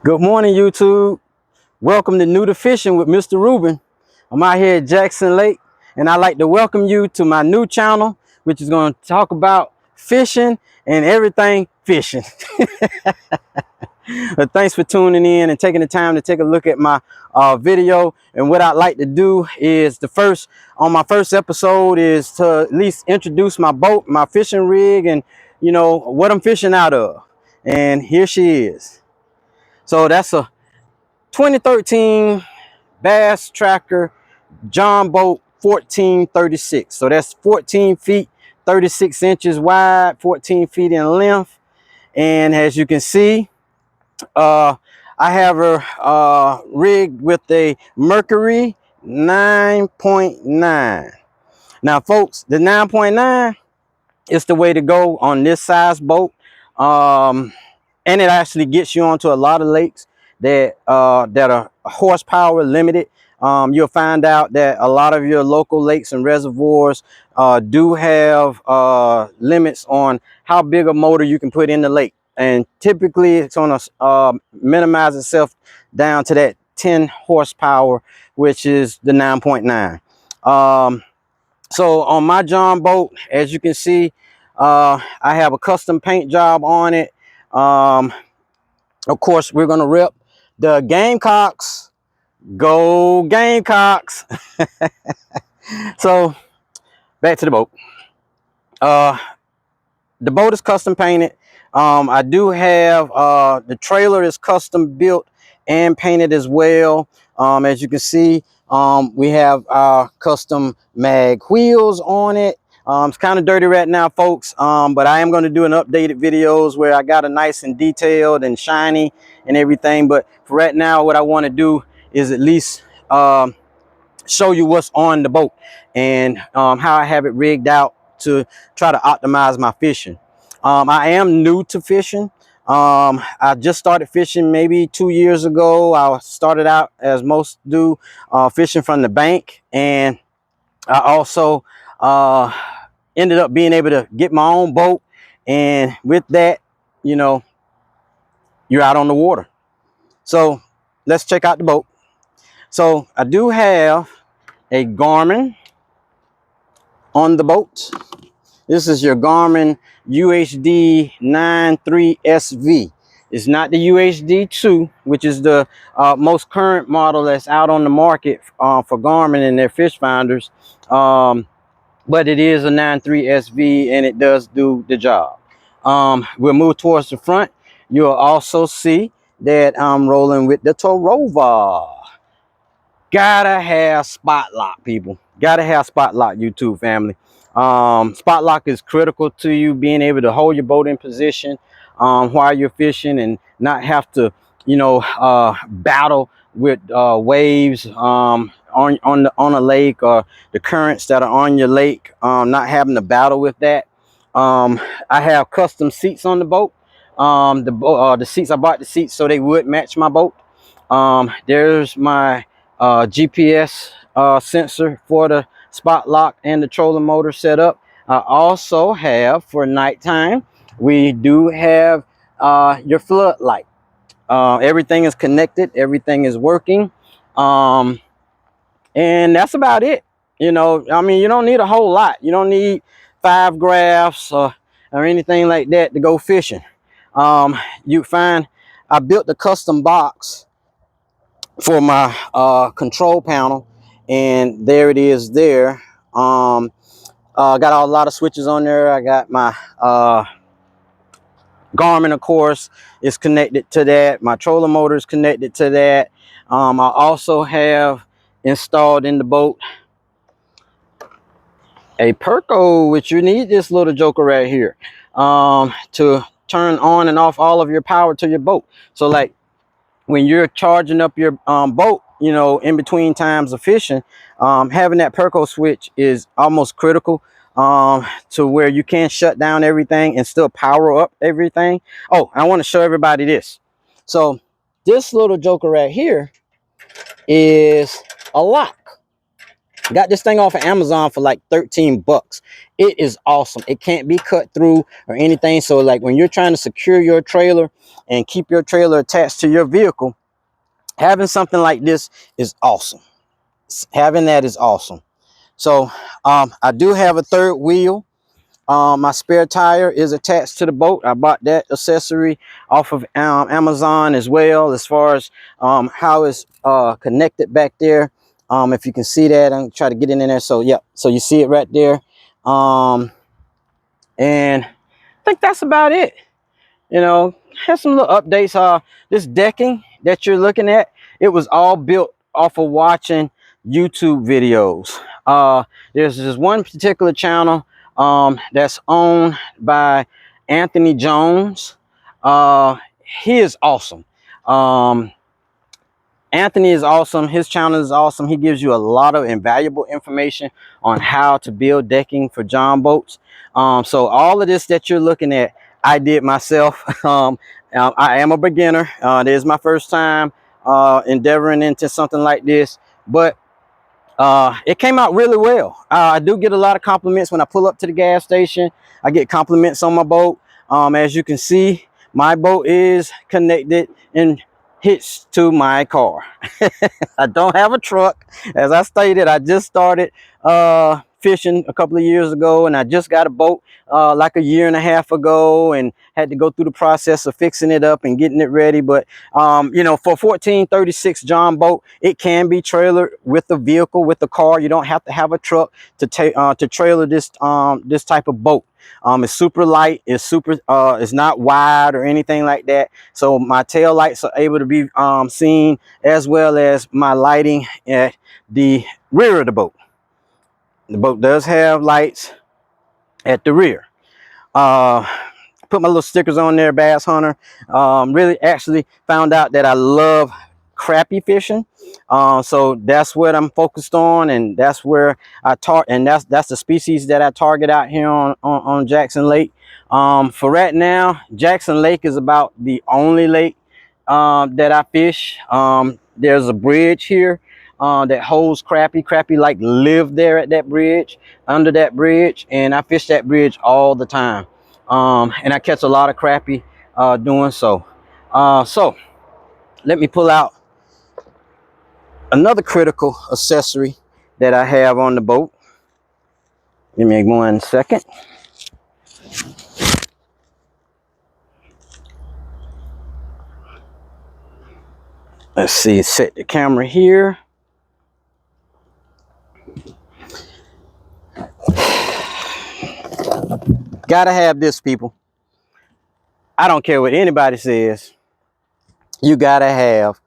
Good morning, YouTube. Welcome to New to Fishing with Mr. Ruben. I'm out here at Jackson Lake, and I'd like to welcome you to my new channel, which is going to talk about fishing and everything fishing. But thanks for tuning in and taking the time to take a look at my video. And what I'd like to do is on my first episode is to at least introduce my boat, my fishing rig, and what I'm fishing out of. And here she is. So that's a 2013 bass tracker jonboat 1436. So that's 14 feet 36 inches wide, 14 feet in length. And as you can see, I have her rigged with a Mercury 9.9. Now folks, the 9.9 is the way to go on this size boat. And it actually gets you onto a lot of lakes that are horsepower limited. You'll find out that a lot of your local lakes and reservoirs do have limits on how big a motor you can put in the lake. And typically it's going to minimize itself down to that 10 horsepower, which is the 9.9. So on my jonboat, as you can see, I have a custom paint job on it. Of course, we're going to rip the Gamecocks. Go Gamecocks. So back to the boat. The boat is custom painted. I do have the trailer is custom built and painted as well. As you can see, we have our custom mag wheels on it. It's kind of dirty right now, folks, but I am going to do an updated videos where I got it nice and detailed and shiny and everything. But for right now, what I want to do is at least show you what's on the boat and how I have it rigged out to try to optimize my fishing. I am new to fishing. I just started fishing maybe 2 years ago. I started out, as most do, fishing from the bank, and I also ended up being able to get my own boat, and with that, you're out on the water. So let's check out the boat. So I do have a Garmin on the boat. This is your Garmin UHD 93SV. It's not the UHD 2, which is the most current model that's out on the market for Garmin and their fish finders. But it is a 93SV and it does do the job. We'll move towards the front. You'll also see that I'm rolling with the Torova. Gotta have spot lock, people. Gotta have spot lock, YouTube family. Spot lock is critical to you being able to hold your boat in position while you're fishing and not have to, battle with waves on a lake, or the currents that are on your lake, not having to battle with that. I have custom seats on the boat. The seats, I bought the seats so they would match my boat. There's my GPS sensor for the spot lock and the trolling motor set up. I also have, for nighttime, we do have your floodlight. Everything is connected, everything is working, and that's about it. I mean, you don't need a whole lot. You don't need 5 graphs or anything like that to go fishing. You find I built the custom box for my control panel, and there it is there. Got a lot of switches on there. I got my Garmin, of course, is connected to that. My trolling motor is connected to that. I also have installed in the boat a Perco, which you need this little joker right here to turn on and off all of your power to your boat. So like when you're charging up your boat, in between times of fishing, having that Perco switch is almost critical to where you can shut down everything and still power up everything. Oh, I want to show everybody this. So this little joker right here is a lock. Got this thing off of Amazon for like 13 bucks. It is awesome. It can't be cut through or anything. So like when you're trying to secure your trailer and keep your trailer attached to your vehicle, having something like this is awesome. Having that is awesome. So I do have a third wheel. My spare tire is attached to the boat. I bought that accessory off of Amazon as well, as far as how it's connected back there. If you can see that, I'm trying to get in there. So yeah, so you see it right there. And I think that's about it. You know, have some little updates. This decking that you're looking at, it was all built off of watching YouTube videos. There's this one particular channel that's owned by Anthony Jones. He is awesome. Anthony is awesome. His channel is awesome. He gives you a lot of invaluable information on how to build decking for John boats. So all of this that you're looking at, I did myself. I am a beginner. This is my first time endeavoring into something like this, but it came out really well. I do get a lot of compliments when I pull up to the gas station. I get compliments on my boat. As you can see, my boat is connected and hitched to my car. I don't have a truck. As I stated, I just started fishing a couple of years ago, and I just got a boat like a year and a half ago, and had to go through the process of fixing it up and getting it ready. But you know, for 1436 John boat, it can be trailered with the vehicle, with the car. You don't have to have a truck to trailer this this type of boat. It's super light. It's not wide or anything like that. So my tail lights are able to be seen, as well as my lighting at the rear of the boat. The boat does have lights at the rear. Put my little stickers on there, Bass Hunter. Really actually found out that I love crappie fishing. So that's what I'm focused on, and that's where I target, and that's the species that I target out here on Jackson Lake. For right now, Jackson Lake is about the only lake that I fish. There's a bridge here that holds crappie. Crappie like live there at that bridge, under that bridge, and I fish that bridge all the time. And I catch a lot of crappie doing so. So let me pull out another critical accessory that I have on the boat. Give me 1 second. Let's see, set the camera here. Gotta have this, people. I don't care what anybody says. You gotta have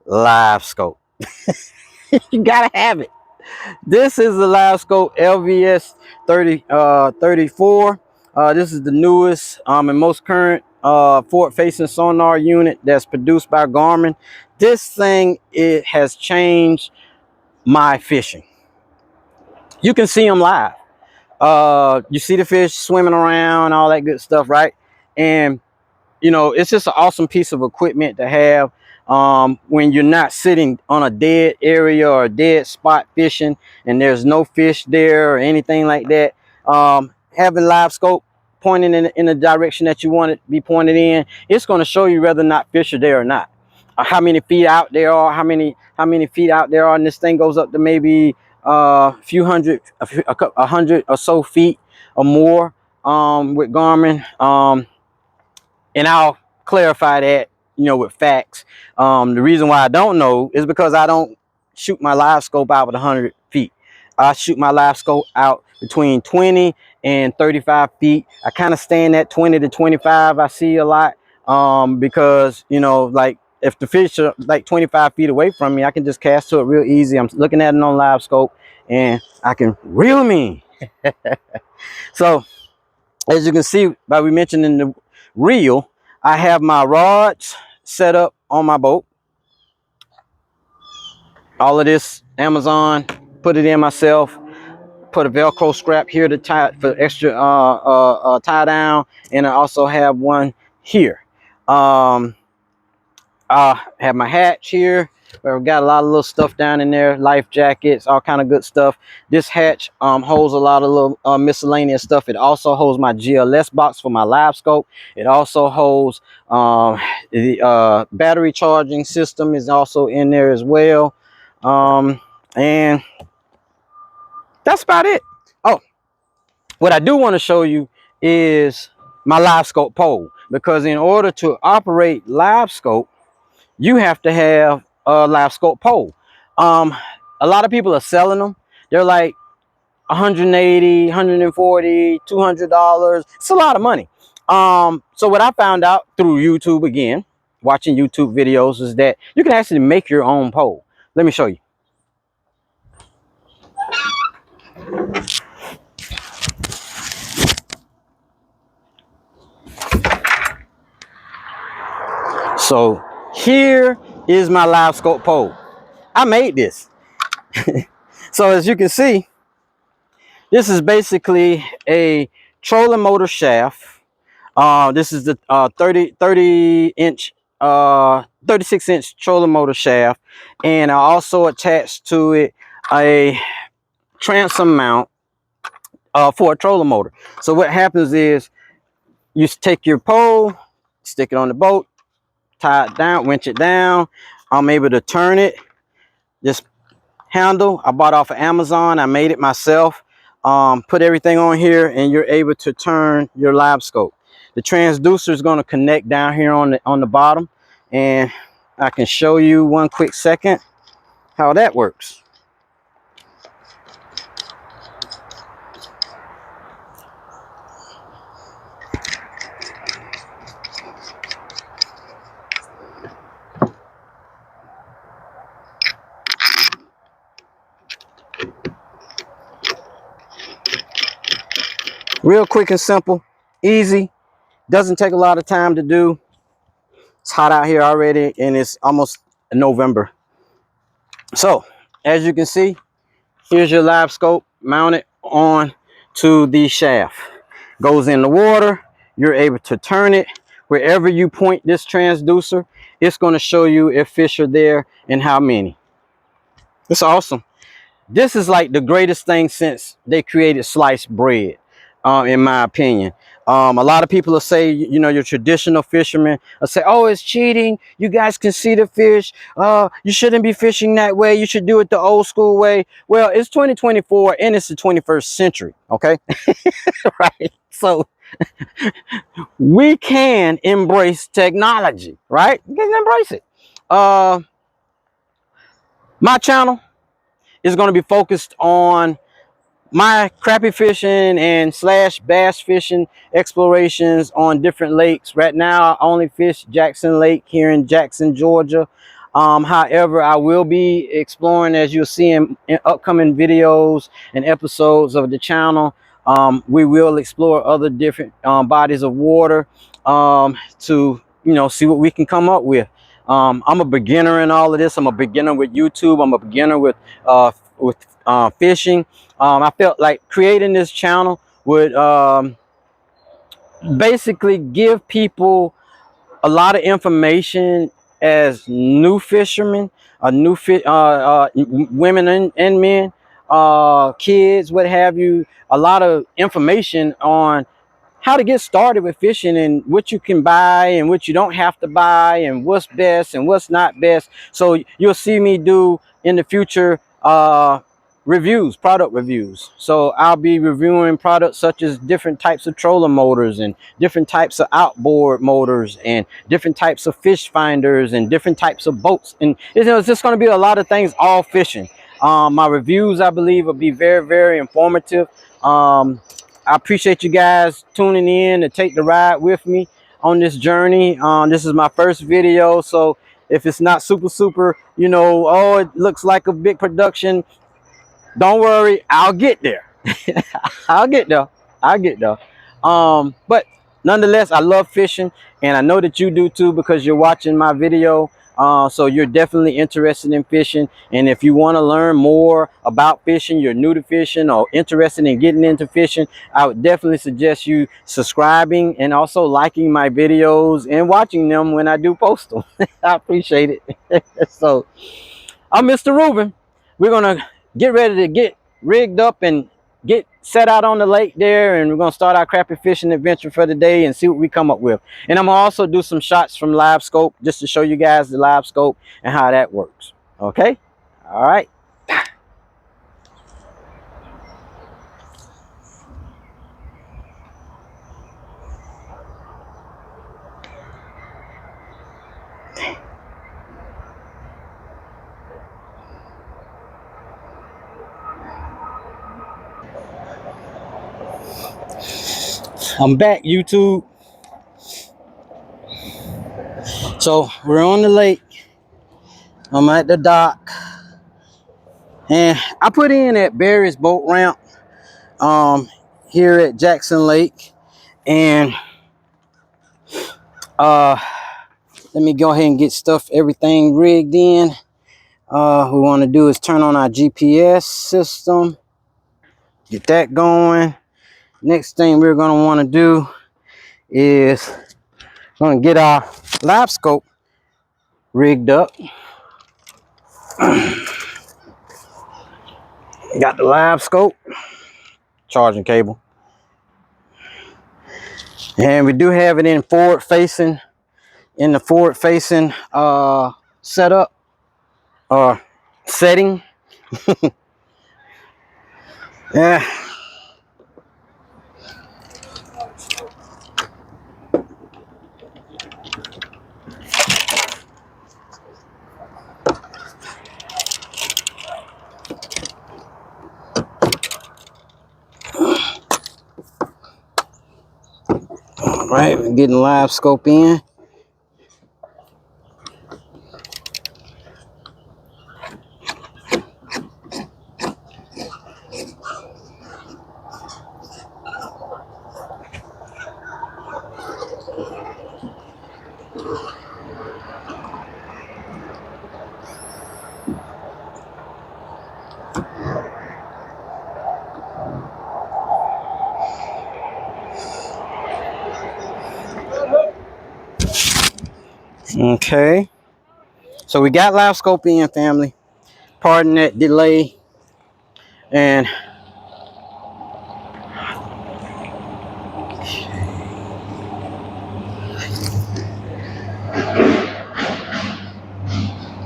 livescope. You gotta have it. This is the livescope LVS 34. This is the newest and most current forward-facing sonar unit that's produced by Garmin. This thing, it has changed my fishing. You can see them live. You see the fish swimming around, all that good stuff, right? And you know, it's just an awesome piece of equipment to have when you're not sitting on a dead area or a dead spot fishing and there's no fish there or anything like that. Having live scope pointing in the direction that you want it to be pointed in, it's going to show you whether or not fish are there or not. How many feet out there are, how many feet out there are, and this thing goes up to maybe a few hundred, a hundred or so feet or more with Garmin. And I'll clarify that, you know, with facts. The reason why I don't know is because I don't shoot my live scope out with 100 feet. I shoot my live scope out between 20 and 35 feet. I kind of stand at 20 to 25. I see a lot because, you know, like if the fish are like 25 feet away from me, I can just cast to it real easy. I'm looking at it on live scope and I can reel them in. So as you can see by we mentioned in the reel, I have my rods set up on my boat. All of this Amazon, put it in myself. Put a Velcro strap here to tie for extra tie down, and I also have one here. I have my hatch here. We've got a lot of little stuff down in there, life jackets, all kind of good stuff. This hatch holds a lot of little miscellaneous stuff. It also holds my GLS box for my live scope. It also holds the battery charging system is also in there as well. And that's about it. Oh, what I do want to show you is my live scope pole, because in order to operate live scope, you have to have a live scope pole. A lot of people are selling them. They're like 180, 140, $200. It's a lot of money. So what I found out through YouTube, again, watching YouTube videos, is that you can actually make your own pole. Let me show you. So here is my live scope pole. I made this. So as you can see, this is basically a trolling motor shaft. This is the 36-inch trolling motor shaft, and I also attached to it a transom mount for a trolling motor. So what happens is you take your pole, stick it on the boat, tie it down, winch it down. I'm able to turn it. This handle I bought off of Amazon. I made it myself. Put everything on here, and you're able to turn your live scope. The transducer is going to connect down here on the bottom, and I can show you one quick second how that works. Real quick and simple, easy, doesn't take a lot of time to do. It's hot out here already, and it's almost November. So as you can see, here's your live scope mounted on to the shaft. Goes in the water, you're able to turn it. Wherever you point this transducer, it's going to show you if fish are there and how many. It's awesome. This is like the greatest thing since they created sliced bread, in my opinion. A lot of people will say, you know, your traditional fishermen will say, oh, it's cheating. You guys can see the fish. You shouldn't be fishing that way. You should do it the old school way. Well, it's 2024 and it's the 21st century. Okay. Right. So we can embrace technology, right? You can embrace it. My channel is going to be focused on my crappie fishing and / bass fishing explorations on different lakes. Right now, I only fish Jackson Lake here in Jackson, Georgia. However, I will be exploring, as you'll see in upcoming videos and episodes of the channel. We will explore other different bodies of water to, you know, see what we can come up with. I'm a beginner in all of this. I'm a beginner with YouTube. I'm a beginner with fishing. I felt like creating this channel would basically give people a lot of information as new fishermen, women and men, kids, what have you. A lot of information on how to get started with fishing and what you can buy and what you don't have to buy and what's best and what's not best. So you'll see me do in the future reviews, product reviews. So I'll be reviewing products such as different types of trolling motors and different types of outboard motors and different types of fish finders and different types of boats. And you know, it's just going to be a lot of things, all fishing. My reviews, I believe, will be very, very informative. I appreciate you guys tuning in to take the ride with me on this journey. This is my first video, so if it's not super, you know, oh, it looks like a big production, don't worry, I'll get there. I'll get there. But nonetheless, I love fishing, and I know that you do too, because you're watching my video. So you're definitely interested in fishing. And if you want to learn more about fishing, you're new to fishing or interested in getting into fishing, I would definitely suggest you subscribing and also liking my videos and watching them when I do post them. I appreciate it. So I'm Mr. Ruben. We're gonna get ready to get rigged up and get set out on the lake there, and we're gonna start our crappie fishing adventure for the day and see what we come up with. And I'm gonna also do some shots from livescope just to show you guys the livescope and how that works. Okay, all right. I'm back, YouTube. So we're on the lake. I'm at the dock, and I put in at Barry's boat ramp here at Jackson Lake, and let me go ahead and get everything rigged in. What we want to do is turn on our GPS system, get that going. Next thing we're going to want to do is going to get our live scope rigged up. Got the live scope, charging cable, and we do have it in the forward facing setup or setting. Yeah. All right, we're getting live scope in. Okay, so we got live scope in, family. Pardon that delay. And